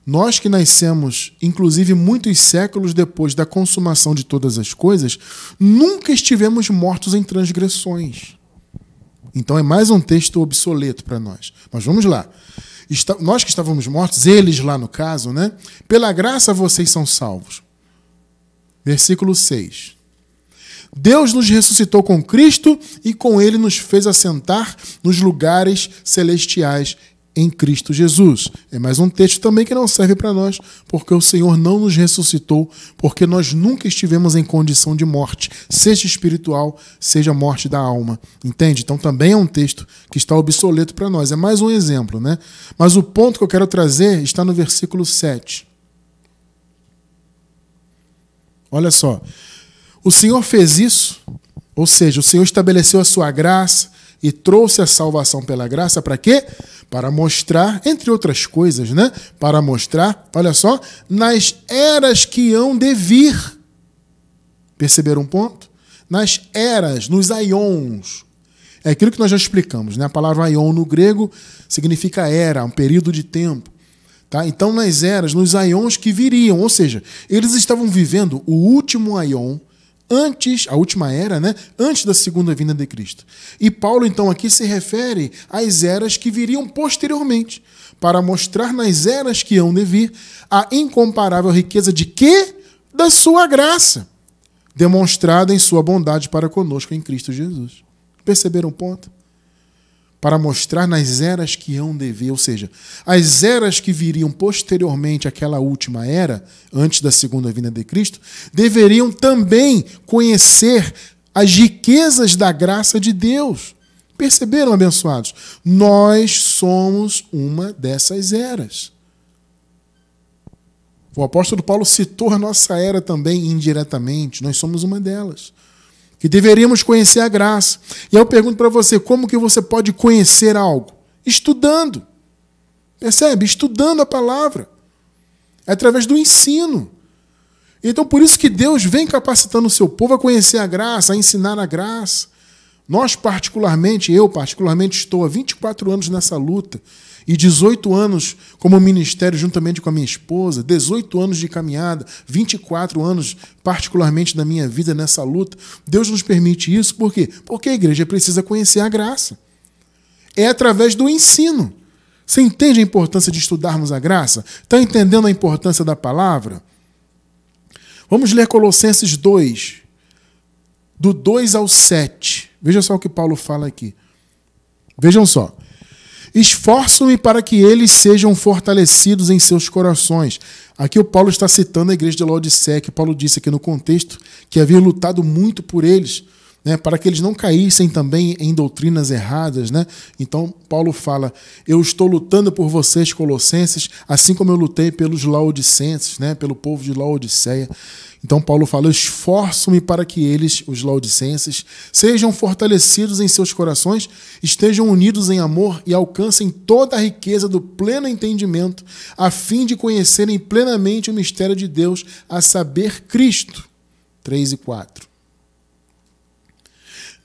Nós que nascemos, inclusive muitos séculos depois da consumação de todas as coisas, nunca estivemos mortos em transgressões. Então é mais um texto obsoleto para nós. Mas vamos lá. Nós que estávamos mortos, eles lá no caso, né? Pela graça vocês são salvos. Versículo 6. Deus nos ressuscitou com Cristo e com Ele nos fez assentar nos lugares celestiais em Cristo Jesus. É mais um texto também que não serve para nós, porque o Senhor não nos ressuscitou, porque nós nunca estivemos em condição de morte, seja espiritual, seja morte da alma. Entende? Então também é um texto que está obsoleto para nós. É mais um exemplo, né? Mas o ponto que eu quero trazer está no versículo 7. Olha só, o Senhor fez isso, ou seja, o Senhor estabeleceu a sua graça e trouxe a salvação pela graça para quê? Para mostrar, entre outras coisas, né? Para mostrar, olha só, nas eras que hão de vir. Perceberam um ponto? Nas eras, nos aions. É aquilo que nós já explicamos, né? A palavra aion no grego significa era, um período de tempo. Tá? Então, nas eras, nos aions que viriam, ou seja, eles estavam vivendo o último aion, a última era, né? Antes da segunda vinda de Cristo. E Paulo, então, aqui se refere às eras que viriam posteriormente, para mostrar nas eras que hão de vir a incomparável riqueza de quê? Da sua graça, demonstrada em sua bondade para conosco em Cristo Jesus. Perceberam o ponto? Para mostrar nas eras que hão de vir, ou seja, as eras que viriam posteriormente àquela última era, antes da segunda vinda de Cristo, deveriam também conhecer as riquezas da graça de Deus. Perceberam, abençoados? Nós somos uma dessas eras. O apóstolo Paulo citou a nossa era também indiretamente, nós somos uma delas. Que deveríamos conhecer a graça. E eu pergunto para você, como que você pode conhecer algo? Estudando. Percebe? Estudando a palavra. É através do ensino. Então, por isso que Deus vem capacitando o seu povo a conhecer a graça, a ensinar a graça. Eu particularmente, estou há 24 anos nessa luta. E 18 anos como ministério juntamente com a minha esposa, 18 anos de caminhada, 24 anos particularmente da minha vida nessa luta. Deus nos permite isso, por quê? Porque a igreja precisa conhecer a graça. É através do ensino. Você entende a importância de estudarmos a graça? Está entendendo a importância da palavra? Vamos ler Colossenses 2, do 2 ao 7. Veja só o que Paulo fala aqui. Vejam só. Esforço-me para que eles sejam fortalecidos em seus corações. Aqui o Paulo está citando a igreja de Laodiceia, que Paulo disse aqui no contexto que havia lutado muito por eles, né, para que eles não caíssem também em doutrinas erradas, né? Então Paulo fala: eu estou lutando por vocês, colossenses, assim como eu lutei pelos laodicenses, né, pelo povo de Laodiceia. Então Paulo fala: eu esforço-me para que eles, os laodicenses, sejam fortalecidos em seus corações, estejam unidos em amor e alcancem toda a riqueza do pleno entendimento, a fim de conhecerem plenamente o mistério de Deus, a saber, Cristo. 3 e 4.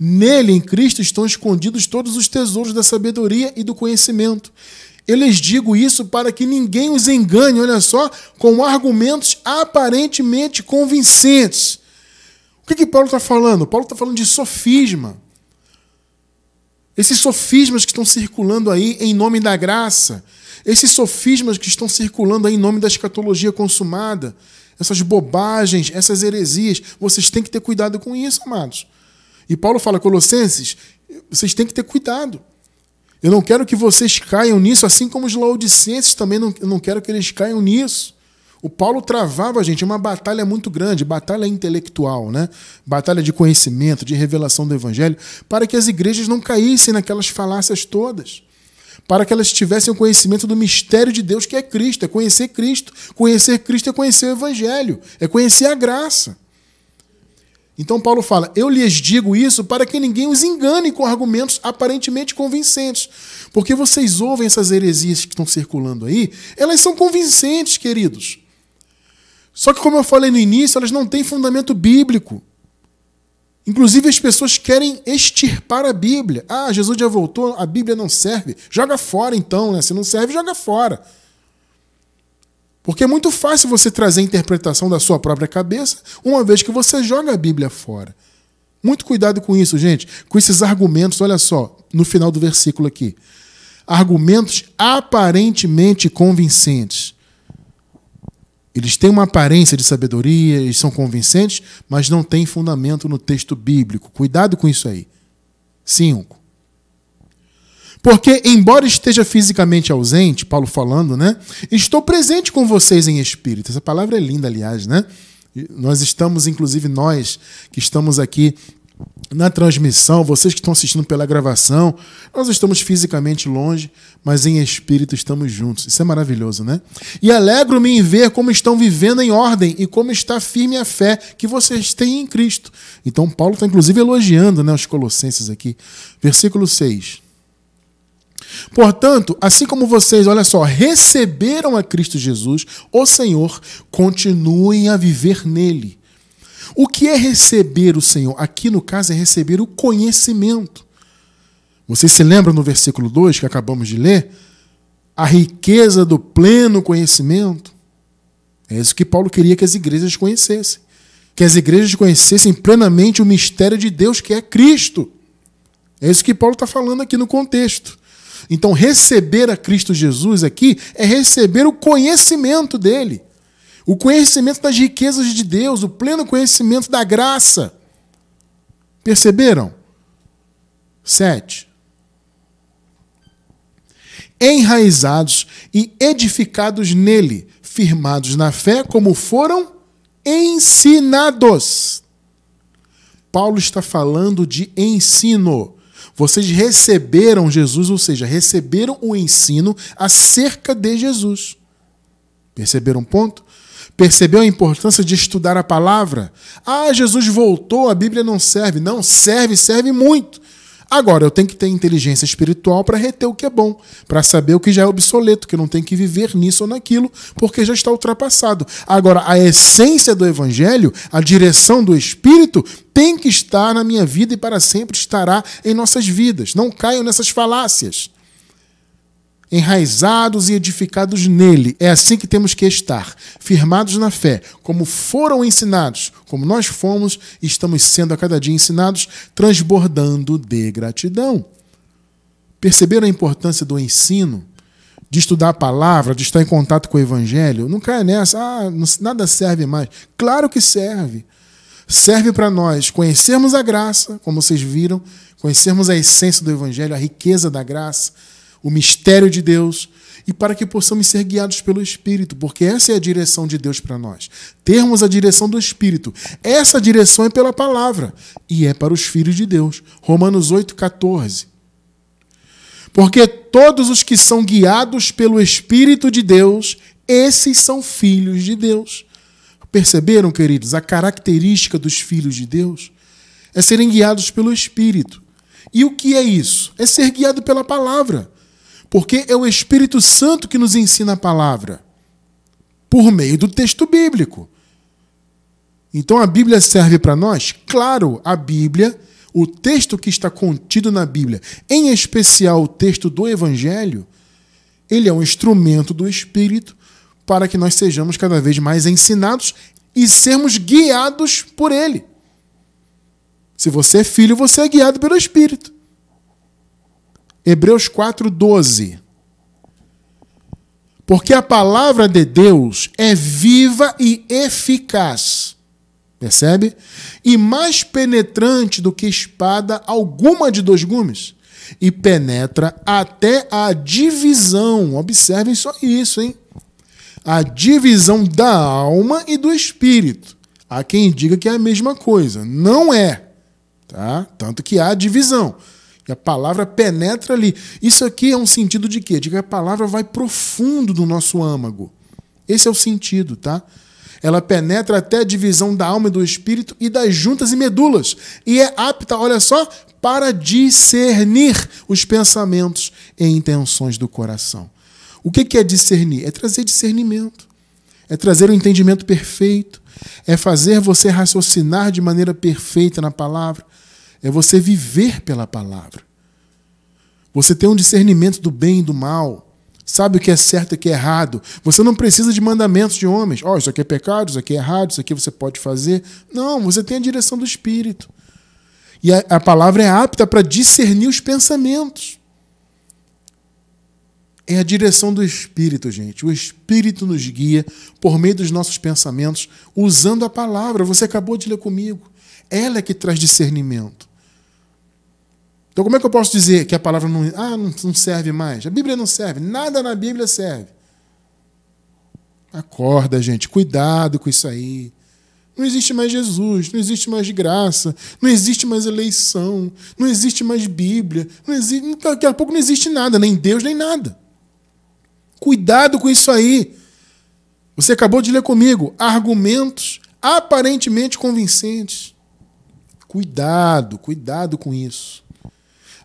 Nele, em Cristo, estão escondidos todos os tesouros da sabedoria e do conhecimento. Eu lhes digo isso para que ninguém os engane, olha só, com argumentos aparentemente convincentes. O que Paulo está falando? Paulo está falando de sofisma. Esses sofismas que estão circulando aí em nome da graça, esses sofismas que estão circulando aí em nome da escatologia consumada, essas bobagens, essas heresias, vocês têm que ter cuidado com isso, amados. E Paulo fala: Colossenses, vocês têm que ter cuidado. Eu não quero que vocês caiam nisso, assim como os laodicenses também eu não quero que eles caiam nisso. O Paulo travava, gente, uma batalha muito grande, batalha intelectual, né? Batalha de conhecimento, de revelação do evangelho, para que as igrejas não caíssem naquelas falácias todas, para que elas tivessem o conhecimento do mistério de Deus, que é Cristo, é conhecer Cristo. Conhecer Cristo é conhecer o evangelho, é conhecer a graça. Então Paulo fala: eu lhes digo isso para que ninguém os engane com argumentos aparentemente convincentes. Porque vocês ouvem essas heresias que estão circulando aí, elas são convincentes, queridos. Só que, como eu falei no início, elas não têm fundamento bíblico. Inclusive, as pessoas querem extirpar a Bíblia. Ah, Jesus já voltou, a Bíblia não serve. Joga fora então, né? Se não serve, joga fora. Porque é muito fácil você trazer a interpretação da sua própria cabeça, uma vez que você joga a Bíblia fora. Muito cuidado com isso, gente. Com esses argumentos, olha só, no final do versículo aqui. Argumentos aparentemente convincentes. Eles têm uma aparência de sabedoria, eles são convincentes, mas não têm fundamento no texto bíblico. Cuidado com isso aí. 5. Porque, embora esteja fisicamente ausente, Paulo falando, né? Estou presente com vocês em espírito. Essa palavra é linda, aliás, né? Nós estamos, inclusive nós que estamos aqui na transmissão, vocês que estão assistindo pela gravação, nós estamos fisicamente longe, mas em espírito estamos juntos. Isso é maravilhoso, né? E alegro-me em ver como estão vivendo em ordem e como está firme a fé que vocês têm em Cristo. Então, Paulo está, inclusive, elogiando, né, os colossenses aqui. Versículo 6. Portanto, assim como vocês, olha só, receberam a Cristo Jesus, o Senhor, continuem a viver nele. O que é receber o Senhor? Aqui, no caso, é receber o conhecimento. Vocês se lembram no versículo 2 que acabamos de ler? A riqueza do pleno conhecimento. É isso que Paulo queria que as igrejas conhecessem. Que as igrejas conhecessem plenamente o mistério de Deus, que é Cristo. É isso que Paulo está falando aqui no contexto. Então, receber a Cristo Jesus aqui é receber o conhecimento dele. O conhecimento das riquezas de Deus, o pleno conhecimento da graça. Perceberam? 7. Enraizados e edificados nele, firmados na fé como foram ensinados. Paulo está falando de ensino. Vocês receberam Jesus, ou seja, receberam o ensino acerca de Jesus. Perceberam o ponto? Percebeu a importância de estudar a palavra? Ah, Jesus voltou, a Bíblia não serve. Não, serve, serve muito. Agora, eu tenho que ter inteligência espiritual para reter o que é bom, para saber o que já é obsoleto, que eu não tenho que viver nisso ou naquilo, porque já está ultrapassado. Agora, a essência do Evangelho, a direção do Espírito, tem que estar na minha vida e para sempre estará em nossas vidas. Não caiam nessas falácias. Enraizados e edificados nele. É assim que temos que estar, firmados na fé, como foram ensinados, como nós fomos e estamos sendo a cada dia ensinados, transbordando de gratidão. Perceberam a importância do ensino, de estudar a palavra, de estar em contato com o evangelho? Não caia nessa, nada serve mais. Claro que serve. Serve para nós conhecermos a graça, como vocês viram, conhecermos a essência do evangelho, a riqueza da graça, o mistério de Deus, e para que possamos ser guiados pelo Espírito, porque essa é a direção de Deus para nós. Termos a direção do Espírito. Essa direção é pela palavra, e é para os filhos de Deus. Romanos 8,14. Porque todos os que são guiados pelo Espírito de Deus, esses são filhos de Deus. Perceberam, queridos, a característica dos filhos de Deus? É serem guiados pelo Espírito. E o que é isso? É ser guiado pela palavra. Porque é o Espírito Santo que nos ensina a palavra, por meio do texto bíblico. Então a Bíblia serve para nós? Claro, a Bíblia, o texto que está contido na Bíblia, em especial o texto do Evangelho, ele é um instrumento do Espírito para que nós sejamos cada vez mais ensinados e sermos guiados por ele. Se você é filho, você é guiado pelo Espírito. Hebreus 4,12. Porque a palavra de Deus é viva e eficaz. Percebe? E mais penetrante do que espada alguma de 2 gumes. E penetra até a divisão. Observem só isso, hein? A divisão da alma e do espírito. Há quem diga que é a mesma coisa. Não é. Tá? Tanto que há divisão. E a palavra penetra ali. Isso aqui é um sentido de quê? De que a palavra vai profundo do nosso âmago. Esse é o sentido, tá? Ela penetra até a divisão da alma e do espírito e das juntas e medulas. E é apta, olha só, para discernir os pensamentos e intenções do coração. O que é discernir? É trazer discernimento. É trazer o entendimento perfeito. É fazer você raciocinar de maneira perfeita na palavra. É você viver pela palavra. Você tem um discernimento do bem e do mal. Sabe o que é certo e o que é errado. Você não precisa de mandamentos de homens. Isso aqui é pecado, isso aqui é errado, isso aqui você pode fazer. Não, você tem a direção do Espírito. E a palavra é apta para discernir os pensamentos. É a direção do Espírito, gente. O Espírito nos guia por meio dos nossos pensamentos, usando a palavra. Você acabou de ler comigo. Ela é que traz discernimento. Então, como é que eu posso dizer que a palavra não serve mais? A Bíblia não serve. Nada na Bíblia serve. Acorda, gente. Cuidado com isso aí. Não existe mais Jesus. Não existe mais graça. Não existe mais eleição. Não existe mais Bíblia. Daqui a pouco não existe nada. Nem Deus, nem nada. Cuidado com isso aí. Você acabou de ler comigo. Argumentos aparentemente convincentes. Cuidado com isso.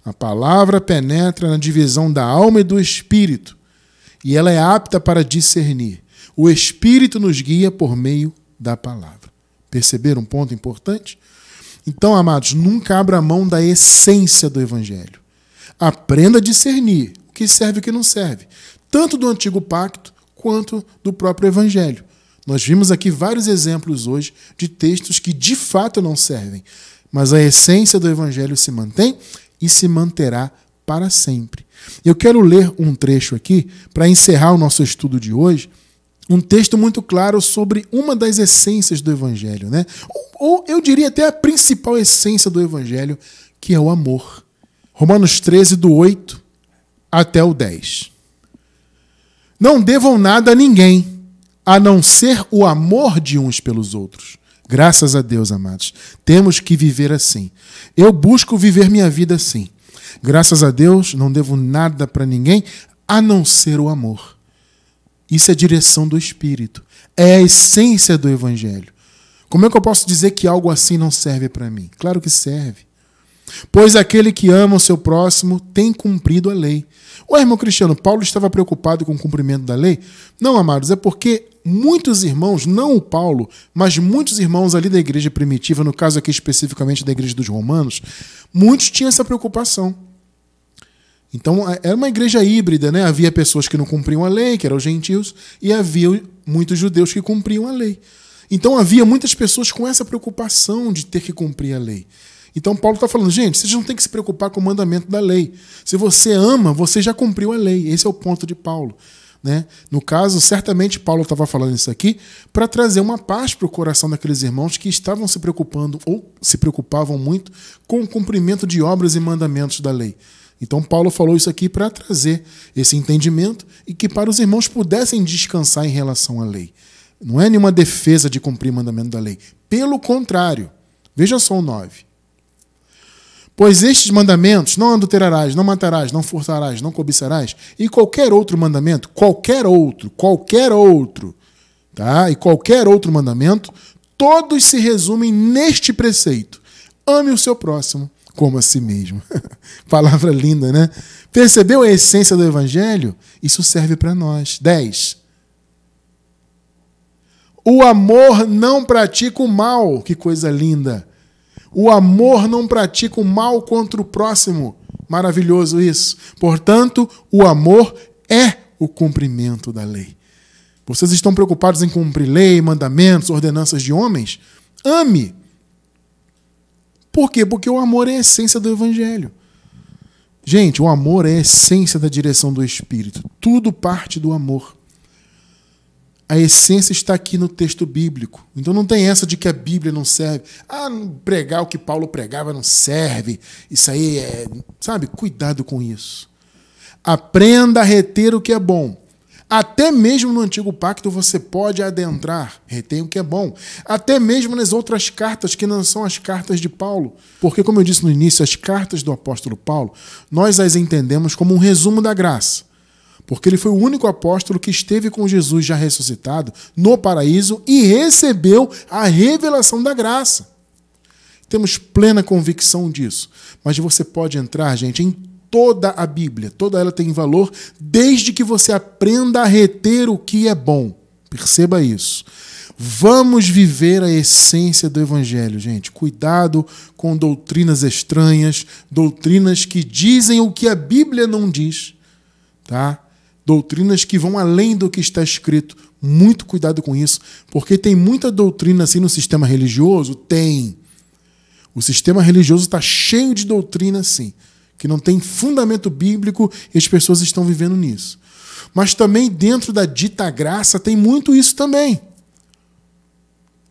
A palavra penetra na divisão da alma e do espírito, e ela é apta para discernir. O Espírito nos guia por meio da palavra. Perceberam um ponto importante? Então, amados, nunca abra mão da essência do Evangelho. Aprenda a discernir o que serve e o que não serve, tanto do Antigo Pacto quanto do próprio Evangelho. Nós vimos aqui vários exemplos hoje de textos que de fato não servem, mas a essência do Evangelho se mantém e se manterá para sempre. Eu quero ler um trecho aqui para encerrar o nosso estudo de hoje, um texto muito claro sobre uma das essências do Evangelho, né? Ou eu diria até a principal essência do Evangelho, que é o amor. Romanos 13, do 8 até o 10. Não devam nada a ninguém, a não ser o amor de uns pelos outros. Graças a Deus, amados. Temos que viver assim. Eu busco viver minha vida assim. Graças a Deus, não devo nada para ninguém, a não ser o amor. Isso é direção do Espírito. É a essência do Evangelho. Como é que eu posso dizer que algo assim não serve para mim? Claro que serve. Pois aquele que ama o seu próximo tem cumprido a lei. Ué, irmão Cristiano, Paulo estava preocupado com o cumprimento da lei? Não, amados, é porque muitos irmãos, não o Paulo, mas muitos irmãos ali da igreja primitiva, no caso aqui especificamente da igreja dos romanos, muitos tinham essa preocupação. Então, era uma igreja híbrida, né? Havia pessoas que não cumpriam a lei, que eram os gentios, e havia muitos judeus que cumpriam a lei. Então, havia muitas pessoas com essa preocupação de ter que cumprir a lei. Então, Paulo está falando, gente, vocês não têm que se preocupar com o mandamento da lei. Se você ama, você já cumpriu a lei. Esse é o ponto de Paulo. Né? No caso, certamente Paulo estava falando isso aqui para trazer uma paz para o coração daqueles irmãos que estavam se preocupando ou se preocupavam muito com o cumprimento de obras e mandamentos da lei. Então Paulo falou isso aqui para trazer esse entendimento e que para os irmãos pudessem descansar em relação à lei. Não é nenhuma defesa de cumprir o mandamento da lei. Pelo contrário. Veja só o 9. Pois estes mandamentos, não adulterarás, não matarás, não furtarás, não cobiçarás, e qualquer outro mandamento, qualquer outro, tá? E qualquer outro mandamento, todos se resumem neste preceito: ame o seu próximo como a si mesmo. Palavra linda, né? Percebeu a essência do evangelho? Isso serve para nós. 10. O amor não pratica o mal. Que coisa linda. O amor não pratica o mal contra o próximo. Maravilhoso isso. Portanto, o amor é o cumprimento da lei. Vocês estão preocupados em cumprir lei, mandamentos, ordenanças de homens? Ame. Por quê? Porque o amor é a essência do evangelho. Gente, o amor é a essência da direção do Espírito. Tudo parte do amor. A essência está aqui no texto bíblico. Então não tem essa de que a Bíblia não serve. Pregar o que Paulo pregava não serve. Isso aí é... Sabe? Cuidado com isso. Aprenda a reter o que é bom. Até mesmo no Antigo Pacto você pode adentrar, retém o que é bom. Até mesmo nas outras cartas que não são as cartas de Paulo. Porque, como eu disse no início, as cartas do apóstolo Paulo, nós as entendemos como um resumo da graça. Porque ele foi o único apóstolo que esteve com Jesus já ressuscitado no paraíso e recebeu a revelação da graça. Temos plena convicção disso. Mas você pode entrar, gente, em toda a Bíblia. Toda ela tem valor desde que você aprenda a reter o que é bom. Perceba isso. Vamos viver a essência do Evangelho, gente. Cuidado com doutrinas estranhas, doutrinas que dizem o que a Bíblia não diz, tá? Doutrinas que vão além do que está escrito. Muito cuidado com isso, porque tem muita doutrina assim no sistema religioso. Tem. O sistema religioso está cheio de doutrina assim, que não tem fundamento bíblico e as pessoas estão vivendo nisso. Mas também dentro da dita graça tem muito isso também.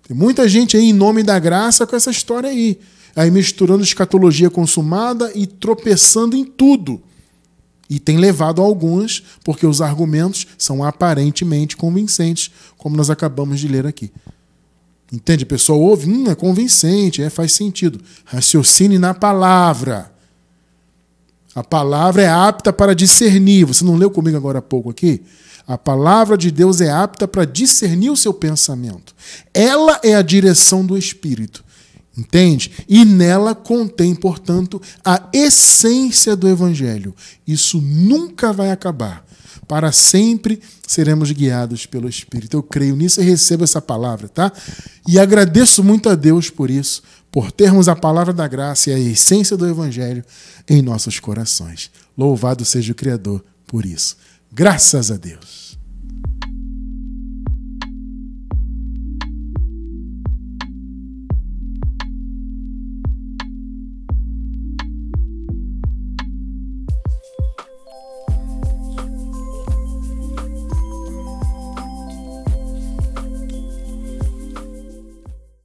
Tem muita gente aí em nome da graça com essa história aí. Aí misturando escatologia consumada e tropeçando em tudo. E tem levado a alguns, porque os argumentos são aparentemente convincentes, como nós acabamos de ler aqui. Entende? A pessoa ouve, é convincente, faz sentido. Raciocine na palavra. A palavra é apta para discernir. Você não leu comigo agora há pouco aqui? A palavra de Deus é apta para discernir o seu pensamento. Ela é a direção do Espírito. Entende? E nela contém, portanto, a essência do Evangelho. Isso nunca vai acabar. Para sempre seremos guiados pelo Espírito. Eu creio nisso e recebo essa palavra, tá? E agradeço muito a Deus por isso, por termos a palavra da graça e a essência do Evangelho em nossos corações. Louvado seja o Criador por isso. Graças a Deus.